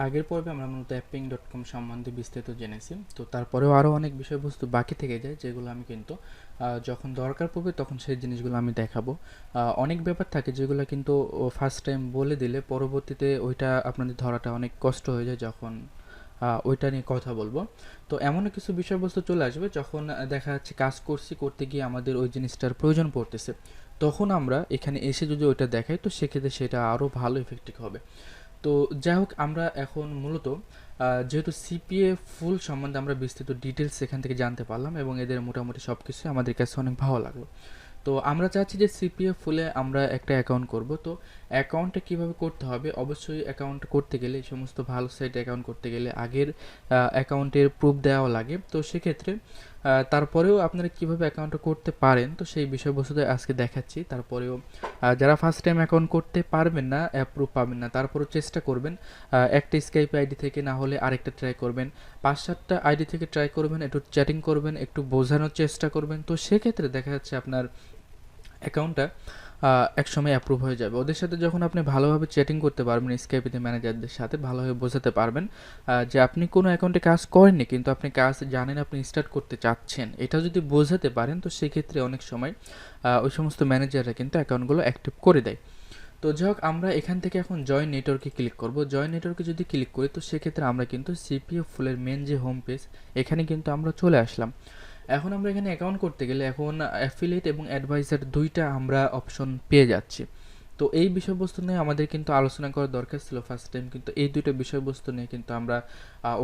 আগের পর্বে আমরা মূলত apping.com সম্বন্ধে বিস্তারিত জেনেছি। তো তারপরেও আরও অনেক বিষয়বস্তু বাকি থেকে যায়, যেগুলো আমি কিন্তু যখন দরকার পড়বে তখন সেই জিনিসগুলো আমি দেখাবো। অনেক ব্যাপার থাকে যেগুলো কিন্তু ফার্স্ট টাইম বলে দিলে পরবর্তীতে ওইটা আপনাদের ধরাটা অনেক কষ্ট হয়ে যায় যখন ওইটা নিয়ে কথা বলবো। তো এমনও কিছু বিষয়বস্তু চলে আসবে যখন দেখা যাচ্ছে কাজ করতে গিয়ে আমাদের ওই জিনিসটার প্রয়োজন পড়তেছে। তখন আমরা এখানে এসে যদি ওইটা দেখাই, তো সেক্ষেত্রে সেটা আরও ভালো ইফেক্টিভ হবে। তো যাই হোক, আমরা এখন মূলত যেহেতু সিপিএ ফুল সম্বন্ধে আমরা বিস্তৃত ডিটেলস এখান থেকে জানতে পারলাম এবং এদের মোটামুটি সব কিছু আমাদের কাছে অনেক ভালো লাগলো। তো আমরা চাচ্ছি যে সিপিএ ফুলে আমরা একটা অ্যাকাউন্ট করব। তো অ্যাকাউন্টটা কীভাবে করতে হবে? অবশ্যই অ্যাকাউন্ট করতে গেলে, এই সমস্ত ভালো সাইট অ্যাকাউন্ট করতে গেলে আগের অ্যাকাউন্টের প্রুফ দেওয়া লাগে। তো সেক্ষেত্রে তারপরেও আপনারা কীভাবে অ্যাকাউন্টটা করতে পারেন, তো সেই বিষয়বস্তুতে আজকে দেখাচ্ছি। তারপরেও যারা ফার্স্ট টাইম অ্যাকাউন্ট করতে পারবেন না, অ্যাপ্রুভ পাবেন না, তারপরেও চেষ্টা করবেন একটা স্কাইপ আইডি থেকে না হলে আরেকটা ট্রাই করবেন, 5-7টা আইডি থেকে ট্রাই করবেন, একটু চ্যাটিং করবেন, একটু বোঝানোর চেষ্টা করবেন। তো সেক্ষেত্রে দেখা যাচ্ছে আপনার অ্যাকাউন্টটা একসময় অ্যাপ্রুভ হয়ে যাবে। ওদের সাথে যখন আপনি ভালোভাবে চ্যাটিং করতে পারবেন, স্কাইপেতে ম্যানেজারদের সাথে ভালোভাবে বোঝাতে পারবেন যে আপনি কোনো অ্যাকাউন্টে কাজ করেননি কিন্তু আপনি কাজ জানেন, আপনি স্টার্ট করতে চাচ্ছেন, এটা যদি বোঝাতে পারেন, তো সেক্ষেত্রে অনেক সময় ওই সমস্ত ম্যানেজাররা কিন্তু অ্যাকাউন্টগুলো অ্যাক্টিভ করে দেয়। তো যাই হোক, আমরা এখান থেকে এখন জয়েন নেটওয়ার্কে ক্লিক করব। জয়েন নেটওয়ার্কে যদি ক্লিক করি, তো সেক্ষেত্রে আমরা কিন্তু সিপিএ ফুলের মেন যে হোম পেজ, এখানে কিন্তু আমরা চলে আসলাম। এখন আমরা এখানে অ্যাকাউন্ট করতে গেলে এখন অ্যাফিলিয়েট এবং অ্যাডভাইজার দুইটা আমরা অপশন পেয়ে যাচ্ছি। তো এই বিষয়বস্তু নিয়ে আমাদের কিন্তু আলোচনা করার দরকার ছিল ফার্স্ট টাইম, কিন্তু এই দুইটা বিষয়বস্তু নিয়ে কিন্তু আমরা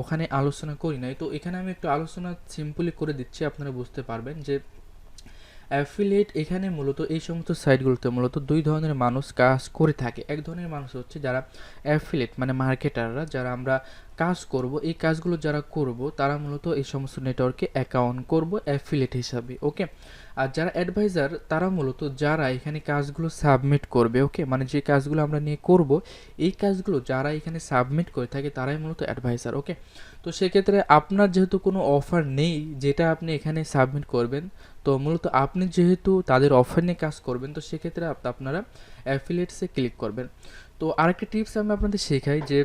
ওখানে আলোচনা করি নাই। তো এখানে আমি একটু আলোচনা সিম্পলি করে দিচ্ছি, আপনারা বুঝতে পারবেন যে অ্যাফিলিয়েট এখানে মূলত এই সমস্ত সাইটগুলোতে মূলত দুই ধরনের মানুষ কাজ করে থাকে। এক ধরনের মানুষ হচ্ছে যারা অ্যাফিলিয়েট মানে মার্কেটাররা, যারা আমরা কাজ করব, এই কাজগুলো যারা করব তারা মূলত এই সমস্ত নেটওয়ার্কে অ্যাকাউন্ট করব অ্যাফিলিয়েট হিসাবে, ওকে। আর যারা অ্যাডভাইজার তারা মূলত যারা এখানে কাজগুলো সাবমিট করবে, ওকে, মানে যে কাজগুলো আমরা নিয়ে করব এই কাজগুলো যারা এখানে সাবমিট করে থাকে তারাই মূলত অ্যাডভাইজার, ওকে। তো সেক্ষেত্রে আপনার যেহেতু কোনো অফার নেই যেটা আপনি এখানে সাবমিট করবেন, তো মূলত আপনি যেহেতু তাদের অফার নিয়ে কাজ করবেন, তো সেক্ষেত্রে আপনারা অ্যাফিলিয়েটসে ক্লিক করবেন। তো আরেকটা টিপস আমি আপনাদের শেখাই যে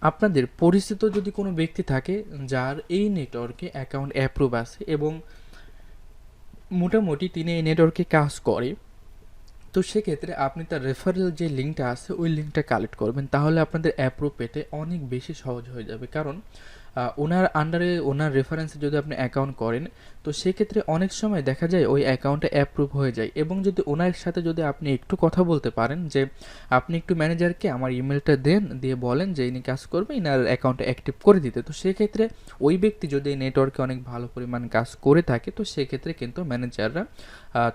আপনাদের পরিচিত যদি কোনো ব্যক্তি থাকে যার এই নেটওয়ার্কে অ্যাকাউন্ট অ্যাপ্রুভ আছে এবং মোটামুটি তিনি এই নেটওয়ার্কে কাজ করে, তো সেক্ষেত্রে আপনি তার রেফারেল যে লিঙ্কটা আছে ওই লিঙ্কটা কালেক্ট করবেন, তাহলে আপনাদের অ্যাপ্রুভ পেতে অনেক বেশি সহজ হয়ে যাবে। কারণ ওনার আন্ডারে ওনার রেফারেন্সে যদি আপনি অ্যাকাউন্ট করেন, তো সেক্ষেত্রে অনেক সময় দেখা যায় ওই অ্যাকাউন্টে অ্যাপ্রুভ হয়ে যায়। এবং যদি ওনার সাথে যদি আপনি একটু কথা বলতে পারেন যে আপনি একটু ম্যানেজারকে আমার ইমেলটা দেন, দিয়ে বলেন যে ইনি কাজ করবে, ইনার অ্যাকাউন্টে অ্যাক্টিভ করে দিতে, তো সেক্ষেত্রে ওই ব্যক্তি যদি এই নেটওয়ার্কে অনেক ভালো পরিমাণ কাজ করে থাকে, তো সেক্ষেত্রে কিন্তু ম্যানেজাররা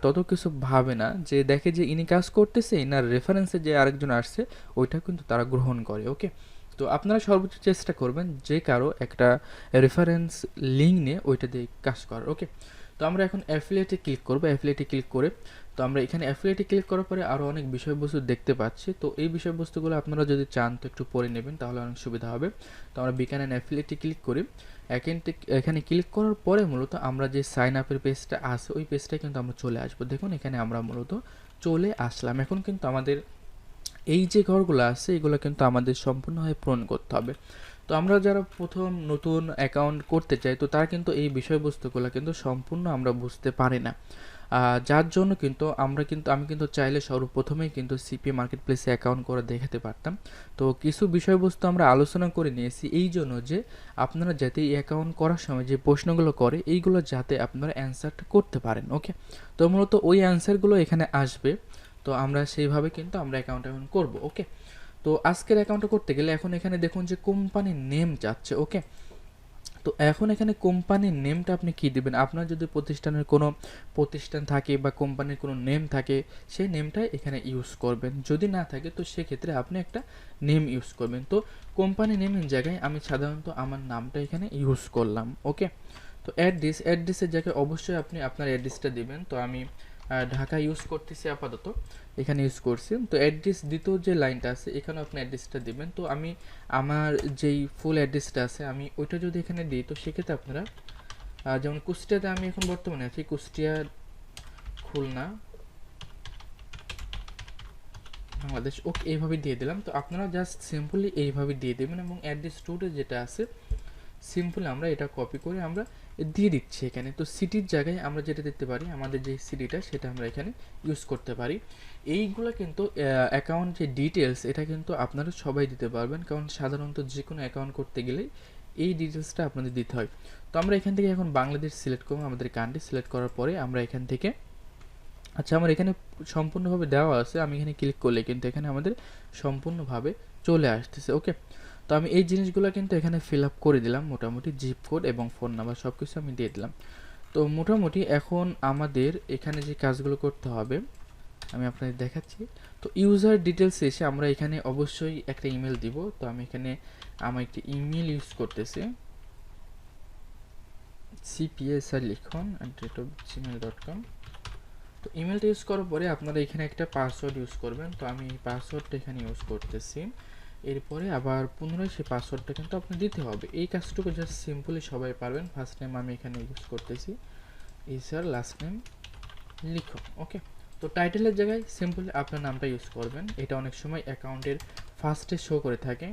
তত কিছু ভাবে না, যে দেখে যে ইনি কাজ করতেছে, ইনার রেফারেন্সে যে আরেকজন আসছে ওইটা কিন্তু তারা গ্রহণ করে, ওকে। তো আপনারা সর্বোচ্চ চেষ্টা করবেন যে কারো একটা রেফারেন্স লিঙ্ক নিয়ে ওইটা দিয়ে কাজ করার, ওকে। তো আমরা এখন অ্যাফিলিয়েটে ক্লিক করব। অ্যাফিলিয়েটে ক্লিক করে তো আমরা এখানে অ্যাফিলিয়েটে ক্লিক করার পরে আরও অনেক বিষয়বস্তু দেখতে পাচ্ছি। তো এই বিষয়বস্তুগুলো আপনারা যদি চান তো একটু পড়ে নেবেন, তাহলে অনেক সুবিধা হবে। তো আমরা বিকান অ্যান্ড অ্যাফিলিয়েটে ক্লিক করি। এখানে ক্লিক করার পরে মূলত আমরা যে সাইন আপের পেজটা আছে ওই পেজটায় কিন্তু আমরা চলে আসবো। দেখুন এখানে আমরা মূলত চলে আসলাম। এখন কিন্তু আমাদের এই যে ঘরগুলো আছে এগুলো কিন্তু আমাদের সম্পূর্ণভাবে পূরণ করতে হবে। তো আমরা যারা প্রথম নতুন অ্যাকাউন্ট করতে চাই, তো তার কিন্তু এই বিষয়বস্তুগুলো কিন্তু সম্পূর্ণ আমরা বুঝতে পারি না, যার জন্য কিন্তু আমি কিন্তু চাইলে সর্বপ্রথমেই কিন্তু সিপিএ মার্কেট প্লেসে অ্যাকাউন্ট করে দেখাতে পারতাম। তো কিছু বিষয়বস্তু আমরা আলোচনা করে নিয়েছি এই জন্য যে আপনারা যাতে এই অ্যাকাউন্ট করার সময় যে প্রশ্নগুলো করে এইগুলো যাতে আপনারা অ্যান্সারটা করতে পারেন, ওকে। তো মূলত ওই অ্যান্সারগুলো এখানে আসবে, তো আমরা সেইভাবে কিন্তু আমরা অ্যাকাউন্ট এখন করব, ওকে। তো আজকের অ্যাকাউন্টটা করতে গেলে এখন এখানে দেখুন যে কোম্পানির নেম যাচ্ছে, ওকে। তো এখন এখানে কোম্পানির নেমটা আপনি কি দিবেন, আপনার যদি প্রতিষ্ঠানের কোনো প্রতিষ্ঠান থাকে বা কোম্পানির কোনো নেম থাকে সেই নেমটাই এখানে ইউজ করবেন, যদি না থাকে তো সেক্ষেত্রে আপনি একটা নেম ইউজ করবেন। তো কোম্পানি নেমের জায়গায় আমি সাধারণত আমার নামটা এখানে ইউজ করলাম, ওকে। তো অ্যাড্রেসের জায়গায় অবশ্যই আপনি আপনার অ্যাড্রেসটা দিবেন। তো আমি ঢাকা ইউজ করতেছি আপাতত, এখানে ইউজ করছি। তো অ্যাড্রেস দ্বিতীয় যে লাইনটা আছে এখানে আপনি অ্যাড্রেসটা দিবেন। তো আমি আমার যেই ফুল অ্যাড্রেসটা আছে আমি ওইটা যদি এখানে দিই, তো সেক্ষেত্রে আপনারা যেমন কুষ্টিয়াতে আমি এখন বর্তমানে আছি, কুষ্টিয়া, খুলনা, বাংলাদেশ, ওকে এইভাবে দিয়ে দিলাম। তো আপনারা জাস্ট সিম্পলি এইভাবে দিয়ে দেবেন এবং অ্যাড্রেস টুতে যেটা আছে সিম্পলি আমরা এটা কপি করে আমরা দিয়ে দিচ্ছি এখানে। তো সিটির জায়গায় আমরা যেটা দিতে পারি, আমাদের যে সিটিটা সেটা আমরা এখানে ইউজ করতে পারি। এইগুলো কিন্তু অ্যাকাউন্ট যে ডিটেলস এটা কিন্তু আপনারা সবাই দিতে পারবেন, কারণ সাধারণত যে কোনো অ্যাকাউন্ট করতে গেলে এই ডিটেলসটা আপনাদের দিতে হয়। তো আমরা এখান থেকে এখন বাংলাদেশ সিলেক্ট করবো, আমাদের কান্ট্রি সিলেক্ট করার পরে আমরা এখান থেকে, আচ্ছা আমার এখানে সম্পূর্ণভাবে দেওয়া আছে, আমি এখানে ক্লিক করলে কিন্তু এখানে আমাদের সম্পূর্ণভাবে চলে আসতেছে। ওকে, তো আমি এই জিনিসগুলো কিন্তু এখানে ফিল আপ করে দিলাম, মোটামুটি জিপ কোড এবং ফোন নাম্বার সব কিছু আমি দিয়ে দিলাম। তো মোটামুটি এখন আমাদের এখানে যে কাজগুলো করতে হবে আমি আপনাদের দেখাচ্ছি। তো ইউজার ডিটেলস এসে আমরা এখানে অবশ্যই একটা ইমেল দিব। তো আমি এখানে আমার একটি ইমেল ইউজ করতেছি, CPA স্যার লিখুন @gmail.com। তো ইমেলটা ইউজ করার পরে আপনারা এখানে একটা পাসওয়ার্ড ইউজ করবেন। তো আমি এই পাসওয়ার্ডটা এখানে ইউজ করতেছি। এরপরে আবার পুনরায় সেই পাসওয়ার্ডটা কিন্তু আপনার দিতে হবে। এই কাজটুকু জাস্ট সিম্পলি সবাই পারবেন। ফার্স্ট নেম আমি এখানে ইউজ করতেছি স্যার, লাস্ট নেম লিখো। ওকে, তো টাইটেলের জায়গায় সিম্পলি আপনার নামটা ইউজ করবেন, এটা অনেক সময় অ্যাকাউন্টের ফার্স্টে শো করে থাকে,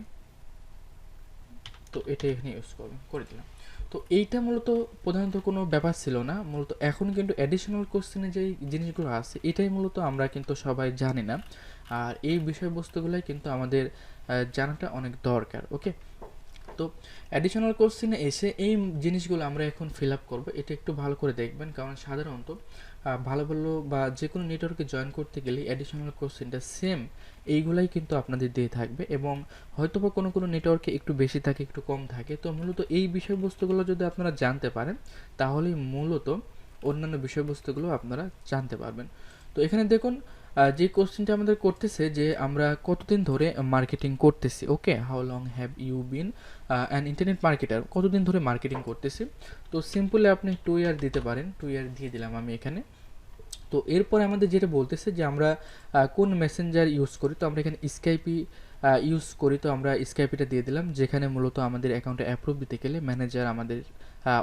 তো এটা এখানে ইউজ করবেন, করে দিলাম। তো এইটা মূলত প্রধানত কোনো ব্যাপার ছিল না, মূলত এখন কিন্তু অ্যাডিশনাল কোশ্চেনে যেই জিনিসগুলো আছে এটাই মূলত আমরা কিন্তু সবাই জানি না, আর এই বিষয়বস্তুগুলোই কিন্তু আমাদের জানাটা অনেক দরকার। ওকে, তো অ্যাডিশনাল কোশ্চেনে এসে এই জিনিসগুলো আমরা এখন ফিল আপ করবো, এটা একটু ভালো করে দেখবেন, কারণ সাধারণত ভালো ভালো বা যে কোনো নেটওয়ার্কে জয়েন করতে গেলে অ্যাডিশনাল কোশ্চেনটা সেম এইগুলাই কিন্তু আপনাদের দিয়ে থাকবে, এবং হয়তো বা কোনো কোনো নেটওয়ার্কে একটু বেশি থাকে একটু কম থাকে। তো মূলত এই বিষয়বস্তুগুলো যদি আপনারা জানতে পারেন তাহলেই মূলত অন্যান্য বিষয়বস্তুগুলো আপনারা জানতে পারবেন। তো এখানে দেখুন যে কোশ্চেনটা আমাদের করতেছে যে আমরা কতদিন ধরে মার্কেটিং করতেছি। Okay, how long have you been an internet marketer, কতদিন ধরে মার্কেটিং করতেছি। তো সিম্পলি আপনি 2 ইয়ার দিতে পারেন, 2 ইয়ার দিয়ে দিলাম আমি এখানে। তো এরপরে আমাদের যেটা বলতেছে যে আমরা কোন মেসেঞ্জার ইউজ করি, তো আমরা এখানে স্কাইপি ইউজ করি, তো আমরা স্কাইপিটা দিয়ে দিলাম, যেখানে মূলত আমাদের অ্যাকাউন্টে অ্যাপ্রুভ দিতে গেলে ম্যানেজার আমাদের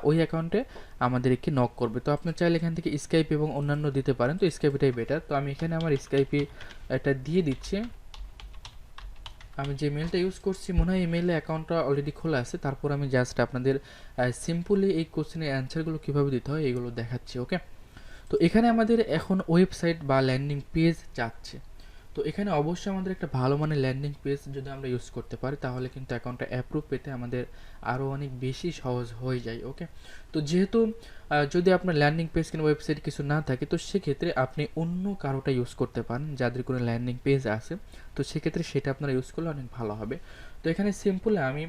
ওই অ্যাকাউন্টে আমাদেরকে নক করবে। তো আপনার চাইলে এখান থেকে স্কাইপ এবং অন্যান্য দিতে পারেন, তো স্কাইপিটাই বেটার। তো আমি এখানে আমার স্কাইপি এটা দিয়ে দিচ্ছি। আমি যে মেলটা ইউজ করছি মনে হয় ইমেলে অ্যাকাউন্টটা অলরেডি খোলা আছে, তারপর আমি জাস্ট আপনাদের সিম্পলি এই কোশ্চেনের অ্যান্সারগুলো কীভাবে দিতে হয় এগুলো দেখাচ্ছি। ওকে, তো এখানে আমাদের এখন ওয়েবসাইট বা ল্যান্ডিং পেজ যাচ্ছে। তো এখানে অবশ্যই আমাদের একটা ভালো মানের ল্যান্ডিং পেজ যদি আমরা ইউজ করতে পারি তাহলে কিন্তু অ্যাকাউন্টটা অ্যাপ্রুভ পেতে আমাদের আরও অনেক বেশি সহজ হয়ে যায়। ওকে, তো যেহেতু যদি আপনার ল্যান্ডিং পেজ কিংবা ওয়েবসাইট কিছু না থাকে তো সেক্ষেত্রে আপনি অন্য কারোটা ইউজ করতে পারেন যাদের কোনো ল্যান্ডিং পেজ আছে, তো সেক্ষেত্রে সেটা আপনারা ইউজ করলে অনেক ভালো হবে। তো এখানে সিম্পলি আমি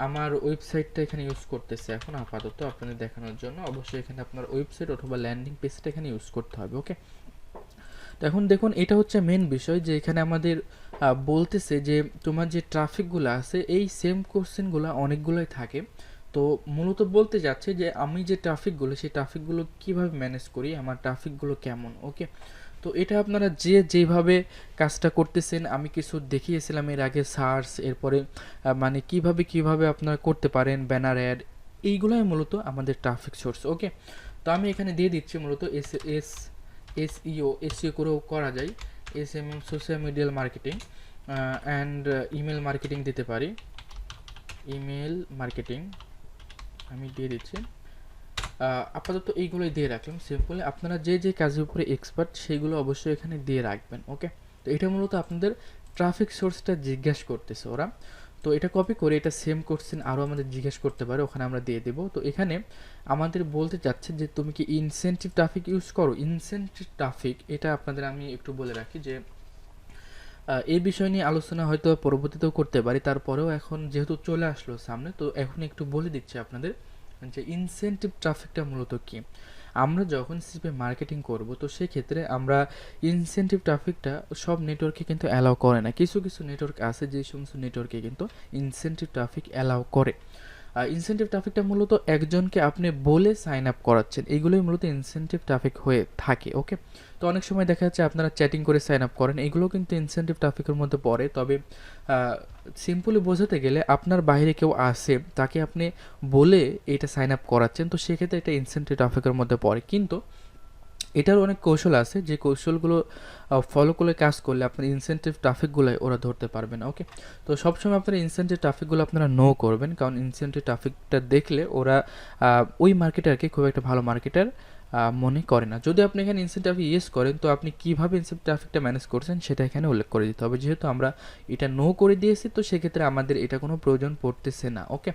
আমার ওয়েবসাইটটা এখানে ইউজ করতেছি এখন আপাতত আপনাদের দেখানোর জন্য। অবশ্যই এখানে আপনার ওয়েবসাইট অথবা ল্যান্ডিং পেজটা এখানে ইউজ করতে হবে। ওকে, তো এখন দেখুন এটা হচ্ছে মেন বিষয় যে এখানে আমাদের বলতেছে যে তোমার যে ট্রাফিকগুলো আছে এই সেম কোশ্চেনগুলো অনেকগুলোই থাকে। তো মূলত বলতে যাচ্ছে যে আমি যে ট্রাফিকগুলো সেই ট্রাফিকগুলো কীভাবে ম্যানেজ করি, আমার ট্রাফিকগুলো কেমন। ওকে, তো এটা আপনারা যে যেভাবে কাজটা করতেছেন আমি কিছু দেখিয়েছিলাম এর আগে, সার্চ, এরপরে মানে কিভাবে আপনারা করতে পারেন ব্যানার অ্যাড, এইগুলোই মূলত আমাদের ট্রাফিক সোর্স। ওকে, তো আমি এখানে দিয়ে দিচ্ছি মূলত এসইও করেও করা যায়, SMM social medial marketing and email marketing দিতে পারি। ইমেল মার্কেটিং আমি দিয়ে দিচ্ছি, আপাতত এইগুলোই দিয়ে রাখলাম সিম্পলি। আপনারা যে যে কাজের উপরে এক্সপার্ট সেইগুলো অবশ্যই এখানে দিয়ে রাখবেন। ওকে, তো এটা মূলত আপনাদের ট্রাফিক সোর্সটা জিজ্ঞাসা করতেছে ওরা, তো এটা কপি করে এটা সেম কোশ্চেন আরও আমাদের জিজ্ঞেস করতে পারে, ওখানে আমরা দিয়ে দেবো। তো এখানে আমাদের বলতে চাচ্ছে যে তুমি কি ইনসেন্টিভ ট্রাফিক ইউজ করো। ইনসেন্টিভ ট্রাফিক এটা আপনাদের আমি একটু বলে রাখি যে এই বিষয় নিয়ে আলোচনা হয়তো পরবর্তীতেও করতে পারি, তারপরেও এখন যেহেতু চলে আসলো সামনে তো এখন একটু বলে দিচ্ছি আপনাদের যে ইনসেন্টিভ ট্রাফিকটা মূলত কী। আমরা যখন সিপে মার্কেটিং করব তো সেক্ষেত্রে আমরা ইনসেন্টিভ ট্রাফিকটা সব নেটওয়ার্কে কিন্তু অ্যালাউ করে না, কিছু কিছু নেটওয়ার্ক আছে যে সমস্ত নেটওয়ার্কে কিন্তু ইনসেন্টিভ ট্রাফিক অ্যালাউ করে। ইনসেন্টিভ ট্রাফিকটা মূলত একজনকে আপনি বলে সাইন আপ করাচ্ছেন, এইগুলোই মূলত ইনসেন্টিভ ট্রাফিক হয়ে থাকে। ওকে, তো অনেক সময় দেখা যাচ্ছে আপনারা চ্যাটিং করে সাইন আপ করেন, এগুলো কিন্তু ইনসেন্টিভ ট্রাফিকের মধ্যে পড়ে। তবে সিম্পলি বোঝাতে গেলে আপনার বাইরে কেউ আসে তাকে আপনি বলে এটা সাইন আপ করাচ্ছেন, তো সেক্ষেত্রে এটা ইনসেন্টিভ ট্রাফিকের মধ্যে পড়ে। কিন্তু এটার অনেক কৌশল আছে, যে কৌশলগুলো ফলো করে কাজ করলে আপনার ইনসেনটিভ ট্রাফিকগুলো ওরা ধরতে পারবে না। ওকে, তো সবসময় আপনারা ইনসেনটিভ ট্রাফিকগুলো আপনারা নো করবেন, কারণ ইনসেনটিভ ট্রাফিকটা দেখলে ওরা ওই মার্কেটারকে খুব একটা ভালো মার্কেটার মনে করে না। যদি আপনি এখানে ইনসেন্টিভ ট্রাফিক ইয়েস করেন, তো আপনি কীভাবে ইনসেন্টিভ ট্রাফিকটা ম্যানেজ করছেন সেটা এখানে উল্লেখ করে দিতে হবে। যেহেতু আমরা এটা নো করে দিয়েছি, তো সেক্ষেত্রে আমাদের এটা কোনো প্রয়োজন পড়তেছে না। ওকে,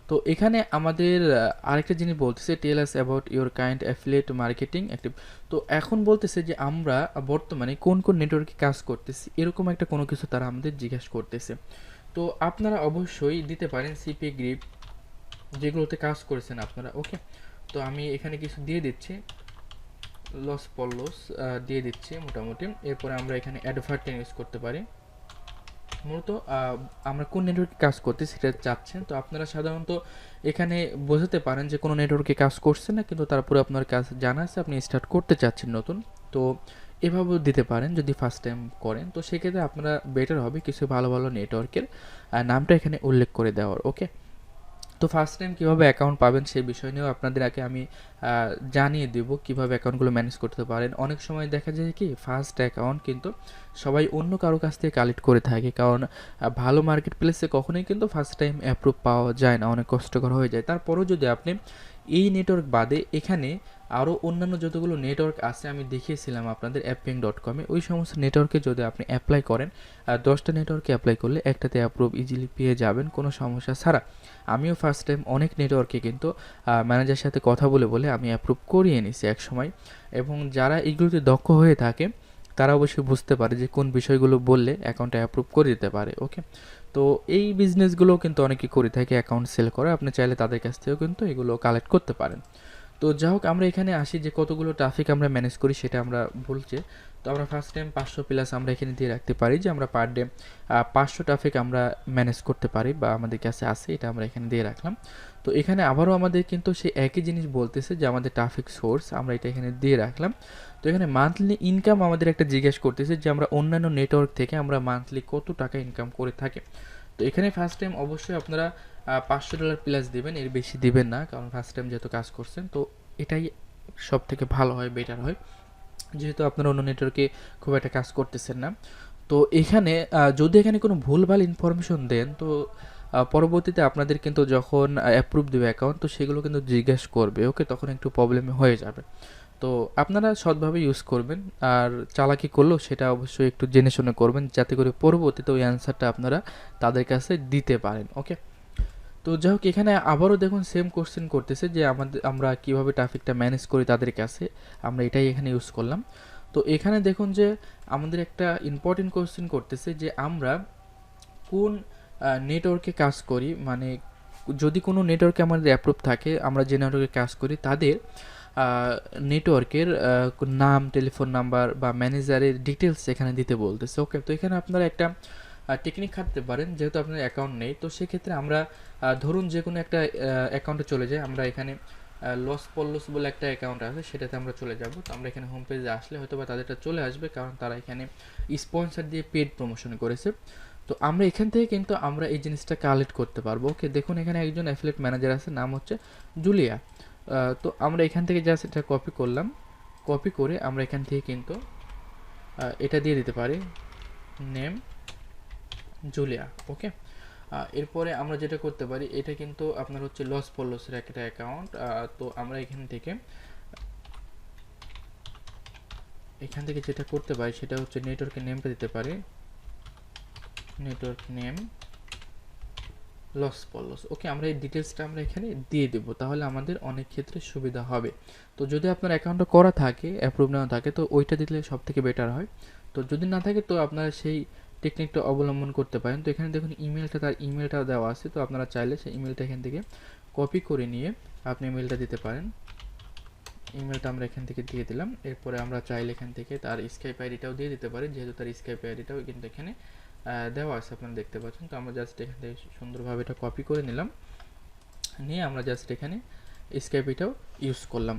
তো এখানে আমাদের আরেকটা জিনিস বলতেছে, tell us about your kind affiliate marketing active. তো এখন বলতেছে যে আমরা বর্তমানে কোন কোন নেটওয়ার্কে কাজ করতেছি, এরকম একটা কোনো কিছু তারা আমাদের জিজ্ঞাসা করতেছে। তো আপনারা অবশ্যই দিতে পারেন সিপিএ গ্রিপ যেগুলোতে কাজ করেছেন আপনারা। ওকে, তো আমি এখানে কিছু দিয়ে দিচ্ছি, লস পল্লস দিয়ে দিচ্ছি মোটামুটি। এরপরে আমরা এখানে অ্যাডভার্টাইজ ইউজ করতে পারি। মূলত আমরা কোন নেটওয়ার্কে কাজ করতে সেটা চাচ্ছেন, তো আপনারা সাধারণত এখানে বোঝাতে পারেন যে কোনো নেটওয়ার্কে কাজ করছেন না, কিন্তু তারপরে আপনার কাজ জানা আছে, আপনি স্টার্ট করতে চাচ্ছেন নতুন। তো এভাবেও দিতে পারেন যদি ফার্স্ট টাইম করেন। তো সেক্ষেত্রে আপনারা বেটার হবে কিছু ভালো ভালো নেটওয়ার্কের নামটা এখানে উল্লেখ করে দেওয়ার। ওকে, তো ফার্স্ট টাইম কীভাবে অ্যাকাউন্ট পাবেন সেই বিষয় নিয়েও আপনাদের আগে আমি জানিয়ে দেব কীভাবে অ্যাকাউন্টগুলো ম্যানেজ করতে পারেন। অনেক সময় দেখা যায় কি ফার্স্ট অ্যাকাউন্ট কিন্তু সবাই অন্য কারো কাছ থেকে কালেক্ট করে থাকে, কারণ ভালো মার্কেট প্লেসে কখনোই কিন্তু ফার্স্ট টাইম অ্যাপ্রুভ পাওয়া যায় না, অনেক কষ্টকর হয়ে যায়। তারপরেও যদি আপনি এই নেটওয়ার্ক বাদে এখানে আরও অন্যান্য যতগুলো নেটওয়ার্ক আছে আমি দেখিয়েছিলাম আপনাদের apping.com-এ, ওই সমস্ত নেটওয়ার্কে যদি আপনি অ্যাপ্লাই করেন, 10টা নেটওয়ার্কে অ্যাপ্লাই করলে একটাতে অ্যাপ্রুভ ইজিলি পেয়ে যাবেন কোনো সমস্যা ছাড়া। আমিও ফার্স্ট টাইম অনেক নেটওয়ার্কে কিন্তু ম্যানেজারের সাথে কথা বলে বলে আমি অ্যাপ্রুভ করিয়ে নিছি এক সময়। এবং যারা এগুলোতে দক্ষ হয়ে থাকে তারা অবশ্যই বুঝতে পারে যে কোন বিষয়গুলো বললে অ্যাকাউন্টে অ্যাপ্রুভ করে দিতে পারে। ওকে, তো এই বিজনেসগুলোও কিন্তু অনেকে করে থাকে, অ্যাকাউন্ট সেল করে। আপনি চাইলে তাদের কাছ থেকেও কিন্তু এগুলো কালেক্ট করতে পারেন। তো যাই হোক, আমরা এখানে আসি যে কতগুলো ট্রাফিক আমরা ম্যানেজ করি সেটা আমরা বলছি। তো আমরা ফার্স্ট টাইম 500 প্লাস আমরা এখানে দিয়ে রাখতে পারি, যে আমরা পার ডে 500 ট্রাফিক আমরা ম্যানেজ করতে পারি বা আমাদের কাছে আছে, এটা আমরা এখানে দিয়ে রাখলাম। তো এখানে আবারও আমাদের কিন্তু সেই একই জিনিস বলতেছে যে আমাদের ট্রাফিক সোর্স আমরা এটা এখানে দিয়ে রাখলাম। তো এখানে মান্থলি ইনকাম আমাদের একটা জিজ্ঞেস করতেছে যে আমরা অন্যান্য নেটওয়ার্ক থেকে আমরা মান্থলি কত টাকা ইনকাম করে থাকি। তো এখানে ফার্স্ট টাইম অবশ্যই আপনারা $500 প্লাস দেবেন, এর বেশি দিবেন না, কারণ ফার্স্ট টাইম যেহেতু কাজ করছেন। তো এটাই সব থেকে ভালো হয়, বেটার হয়, যেহেতু আপনারা অন্য নেটওয়ার্কে খুব একটা কাজ করতেছেন না। তো এখানে যদি এখানে কোনো ভুলভাল ইনফরমেশন দেন, তো পরবর্তীতে আপনাদের কিন্তু যখন অ্যাপ্রুভ দেবে অ্যাকাউন্ট, তো সেগুলো কিন্তু জিজ্ঞেস করবে। ওকে, তখন একটু প্রবলেম হয়ে যাবে। তো আপনারা সৎভাবে ইউজ করবেন, আর চালাকি করলেও সেটা অবশ্যই একটু জেনে শুনে করবেন, যাতে করে পরবর্তীতে ওই অ্যান্সারটা আপনারা তাদের কাছে দিতে পারেন। ওকে, তো যাই হোক, এখানে আবারও দেখুন সেম কোশ্চেন করতেছে যে আমরা কীভাবে ট্রাফিকটা ম্যানেজ করি তাদের কাছে, আমরা এটাই এখানে ইউজ করলাম। তো এখানে দেখুন যে আমাদের একটা ইম্পর্টেন্ট কোশ্চেন করতেছে যে আমরা কোন নেটওয়ার্কে কাজ করি, মানে যদি কোনো নেটওয়ার্কে আমাদের অ্যাপ্রুভ থাকে, আমরা যে নেটওয়ার্কে কাজ করি তাদের নেটওয়ার্কের নাম, টেলিফোন নাম্বার বা ম্যানেজারের ডিটেলস এখানে দিতে বলতেছে। ওকে, তো এখানে আপনারা একটা টেকনিক খাটতে পারেন, যেহেতু আপনার অ্যাকাউন্ট নেই। তো সেক্ষেত্রে আমরা ধরুন যে কোনো একটা অ্যাকাউন্টে চলে যাই, আমরা এখানে লস পল্লস বলে একটা অ্যাকাউন্ট আছে, সেটাতে আমরা চলে যাব। তো আমরা এখানে হোম পেজে আসলে হয়তো বা তাদেরটা চলে আসবে, কারণ তারা এখানে স্পন্সর দিয়ে পেড প্রমোশন করেছে। তো আমরা এখান থেকে কিন্তু আমরা এই জিনিসটা কালেক্ট করতে পারবো। ওকে, দেখুন এখানে একজন অ্যাফিলিয়েট ম্যানেজার আছে, নাম হচ্ছে জুলিয়া। তো আমরা এখান থেকে জাস্ট এটা কপি করলাম, কপি করে আমরা এখান থেকে কিন্তু এটা দিয়ে দিতে পারি, নেম জুলিয়া। ওকে, এরপরে আমরা যেটা করতে পারি, এটা কিন্তু আপনার হচ্ছে লস পল্লসের একটা অ্যাকাউন্ট। তো আমরা এখান থেকে যেটা করতে পারি সেটা হচ্ছে নেটওয়ার্কের নেমটা দিতে পারি, নেটওয়ার্ক নেম লস পল্লস। ওকে, আমরা এই ডিটেলসটা আমরা এখানে দিয়ে দেবো, তাহলে আমাদের অনেক ক্ষেত্রে সুবিধা হবে। তো যদি আপনার অ্যাকাউন্টটা করা থাকে, অ্যাপ্রুভ না থাকে, তো ওইটা দিলে সব থেকে বেটার হয়। তো যদি না থাকে, তো আপনারা সেই টেকনিকটা অবলম্বন করতে পারেন। তো এখানে দেখুন ইমেলটা, তার ইমেলটা দেওয়া আছে, তো আপনারা চাইলে সেই ইমেলটা এখান থেকে কপি করে নিয়ে আপনি ইমেলটা দিতে পারেন। ইমেলটা আমরা এখান থেকে দিয়ে দিলাম। এরপরে আমরা চাইলে এখান থেকে তার স্কাইপ আইডিটাও দিয়ে দিতে পারি, যেহেতু তার স্কাইপ আইডিটাও কিন্তু এখানে দেওয়া আছে, আপনারা দেখতে পাচ্ছেন। তো আমরা জাস্ট এখান থেকে সুন্দরভাবে এটা কপি করে নিলাম, নিয়ে আমরা জাস্ট এখানে স্কাইপিটাও ইউজ করলাম।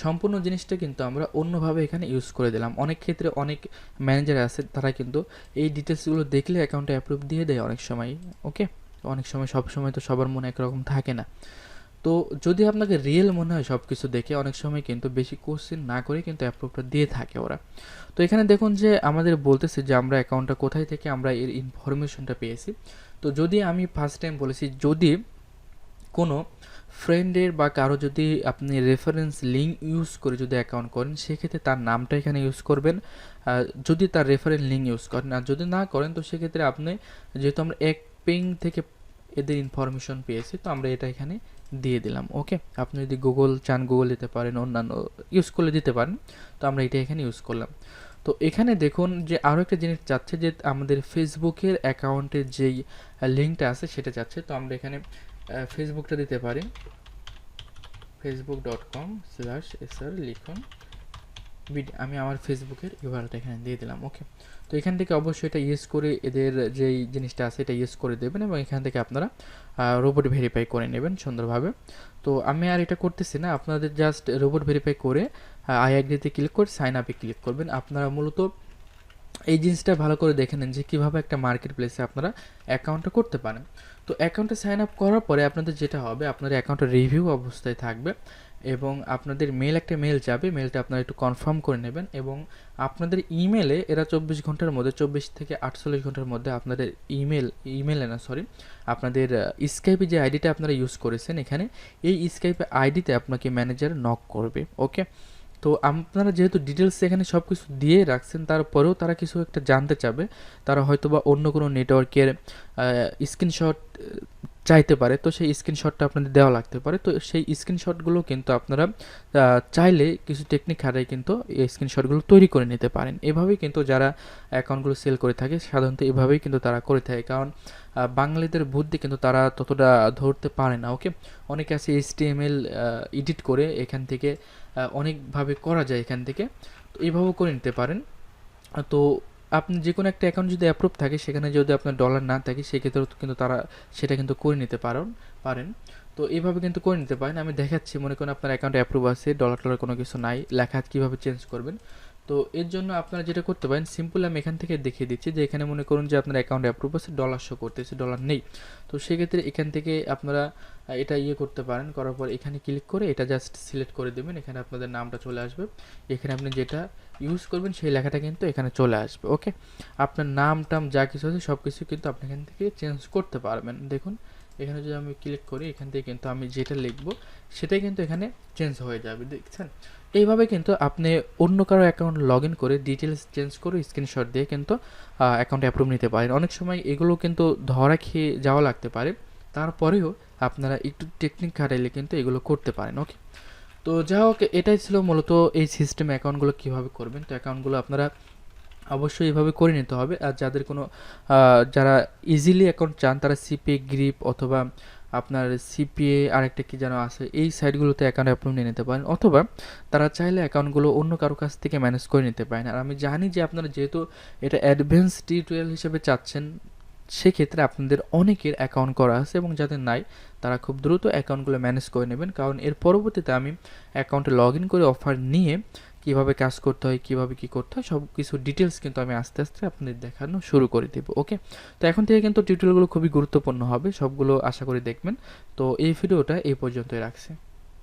সম্পূর্ণ জিনিসটা কিন্তু আমরা অন্যভাবে এখানে ইউজ করে দিলাম। অনেক ক্ষেত্রে অনেক ম্যানেজার আছে, তারা কিন্তু এই ডিটেলসগুলো দেখলে অ্যাকাউন্টে অ্যাপ্রুভ দিয়ে দেয় অনেক সময়। ওকে, অনেক সময়, সব সময় তো সবার মনে একরকম থাকে না। তো যদি আপনাকে রিয়েল মনে হয় সব কিছু দেখে, অনেক সময় কিন্তু বেশি কোশ্চেন না করে কিন্তু অ্যাপ্রুভটা দিয়ে থাকে ওরা। তো এখানে দেখুন যে আমাদের বলতেছে যে আমরা অ্যাকাউন্টটা কোথায় থেকে আমরা এর ইনফরমেশনটা পেয়েছি। তো যদি আমি ফার্স্ট টাইম বলেছি, যদি কোনো ফ্রেন্ডের বা কারো যদি আপনি রেফারেন্স লিঙ্ক ইউজ করে যদি অ্যাকাউন্ট করেন, সেক্ষেত্রে তার নামটা এখানে ইউজ করবেন যদি তার রেফারেন্স লিঙ্ক ইউজ করেন। আর যদি না করেন, তো সেক্ষেত্রে আপনি, যেহেতু আমরা এক পিং থেকে এদের ইনফরমেশন পেয়েছি, তো আমরা এটা এখানে দিয়ে দিলাম। ওকে, আপনি যদি গুগল চান গুগল দিতে পারেন, অন্যান্য ইউজ করলে দিতে পারেন। তো আমরা এটা এখানে ইউজ করলাম। তো এখানে দেখুন যে আরও একটা জিনিস চাচ্ছে যে আমাদের ফেসবুকের অ্যাকাউন্টের যেই লিঙ্কটা আছে সেটা চাচ্ছে। তো আমরা এখানে ফেসবুকটা দিতে পারি, facebook.com/sr লিখুন। আমি আমার ফেসবুকের ইউআরএলটা এখানে দিয়ে দিলাম। ওকে, তো এখান থেকে অবশ্যই এটা ইউজ করে এদের যেই জিনিসটা আছে এটা ইউজ করে দেবেন, এবং এখান থেকে আপনারা রোবট ভেরিফাই করে নেবেন সুন্দরভাবে। তো আমি আর এটা করতেছি না, আপনাদের জাস্ট রোবট ভেরিফাই করে আই এগ্রিতে ক্লিক করে সাইন আপে ক্লিক করবেন। আপনারা মূলত এই জিনিসটা ভালো করে দেখে নেন যে কীভাবে একটা মার্কেট প্লেসে আপনারা অ্যাকাউন্টটা করতে পারেন। তো অ্যাকাউন্টে সাইন আপ করার পরে আপনাদের যেটা হবে, আপনাদের অ্যাকাউন্টটা রিভিউ অবস্থায় থাকবে, এবং আপনাদের একটা মেল যাবে, মেলটা আপনারা একটু কনফার্ম করে নেবেন, এবং আপনাদের ইমেলে এরা 24 ঘন্টার মধ্যে, 24 থেকে 48 ঘন্টার মধ্যে আপনাদের আপনাদের স্কাইপে যে আইডিটা আপনারা ইউজ করেছেন এখানে, এই স্কাইপে আইডিতে আপনাকে ম্যানেজার নক করবে। ওকে, তো আপনারা যেহেতু ডিটেলস এখানে সব কিছু দিয়ে রাখছেন, তারপরেও তারা কিছু একটা জানতে চাবে, তারা হয়তো বা অন্য কোনো নেটওয়ার্কের স্ক্রিনশট চাইতে পারে, তো সেই স্ক্রিনশটটা আপনাদের দেওয়া লাগতে পারে। তো সেই স্ক্রিনশটগুলো কিন্তু আপনারা চাইলে কিছু টেকনিক খাটাই কিন্তু এই স্ক্রিনশটগুলো তৈরি করে নিতে পারেন। এভাবেই কিন্তু যারা অ্যাকাউন্টগুলো সেল করে থাকে সাধারণত এভাবেই কিন্তু তারা করে থাকে, কারণ বাঙালিদের বুদ্ধি কিন্তু তারা ততটা ধরতে পারে না। ওকে, অনেকে আছে HTML এডিট করে এখান থেকে অনেকভাবে করা যায় এখান থেকে, তো এইভাবেও করে নিতে পারেন। তো আপনি যে কোনো একটা অ্যাকাউন্ট যদি অ্যাপ্রুভ থাকে, সেখানে যদি আপনার ডলার না থাকে, সেক্ষেত্রেও কিন্তু তারা সেটা কিন্তু করে নিতে পারেন। তো এইভাবে কিন্তু করে নিতে পারেন। আমি দেখাচ্ছি, মনে করেন আপনার অ্যাকাউন্টে অ্যাপ্রুভ আছে, ডলার টলার কোনো কিছু নাই, লেখা কীভাবে চেঞ্জ করবেন। তো এর জন্য আপনারা যেটা করতে পারেন, সিম্পল আমি এখান থেকে দেখিয়ে দিচ্ছি যে এখানে মনে করুন যে আপনার অ্যাকাউন্টে অ্যাপ্রুভ আছে, ডলার শো করতেছে, ডলার নেই। তো সেক্ষেত্রে এখান থেকে আপনারা এটা করতে পারেন, করার পর এখানে ক্লিক করে এটা জাস্ট সিলেক্ট করে দেবেন, এখানে আপনাদের নামটা চলে আসবে, এখানে আপনি যেটা ইউজ করবেন সেই লেখাটা কিন্তু এখানে চলে আসবে। ওকে, আপনার নাম টাম যা কিছু আছে সব কিছু কিন্তু আপনি এখান থেকে চেঞ্জ করতে পারবেন। দেখুন এখানে যদি আমি ক্লিক করি, এখান থেকে কিন্তু আমি যেটা লিখব সেটাই কিন্তু এখানে চেঞ্জ হয়ে যাবে, দেখছেন। এইভাবে কিন্তু আপনি অন্য কারো অ্যাকাউন্ট লগ ইন করে ডিটেলস চেঞ্জ করে স্ক্রিনশট দিয়ে কিন্তু অ্যাকাউন্ট অ্যাপ্রুভ নিতে পারেন। অনেক সময় এগুলো কিন্তু ধরা খেয়ে যাওয়া লাগতে পারে, তারপরেও আপনারা একটু টেকনিক খাটাইলে কিন্তু এগুলো করতে পারেন। ওকে, তো যাই হোক, এটাই ছিল মূলত এই সিস্টেম অ্যাকাউন্টগুলো কীভাবে করবেন। তো অ্যাকাউন্টগুলো আপনারা অবশ্যই এভাবে করে নিতে হবে। আর যাদের কোনো যারা ইজিলি অ্যাকাউন্ট চান, তারা CPA গ্রিপ অথবা আপনার CPA আরেকটা কি যেন আছে, এই সাইটগুলোতে অ্যাকাউন্ট অ্যাপ্রুভ নিয়ে নিতে পারেন, অথবা তারা চাইলে অ্যাকাউন্টগুলো অন্য কারো কাছ থেকে ম্যানেজ করে নিতে পারেন। আর আমি জানি যে আপনারা যেহেতু এটা অ্যাডভান্স টিউটোরিয়াল হিসেবে চাচ্ছেন, সেক্ষেত্রে আপনাদের অনেকের অ্যাকাউন্ট করা আছে, এবং যাদের নাই তারা খুব দ্রুত অ্যাকাউন্টগুলো ম্যানেজ করে নেবেন, কারণ এর পরবর্তীতে আমি অ্যাকাউন্টে লগ ইন করে অফার নিয়ে কীভাবে কাজ করতে হয়, কীভাবে কী করতে হয়, সব কিছু ডিটেলস কিন্তু আমি আস্তে আস্তে আপনাদের দেখানো শুরু করে দেবো। ওকে, তো এখন থেকে কিন্তু টিউটোরিয়ালগুলো খুবই গুরুত্বপূর্ণ হবে, সবগুলো আশা করি দেখবেন। তো এই ভিডিওটা এই পর্যন্তই রাখছি।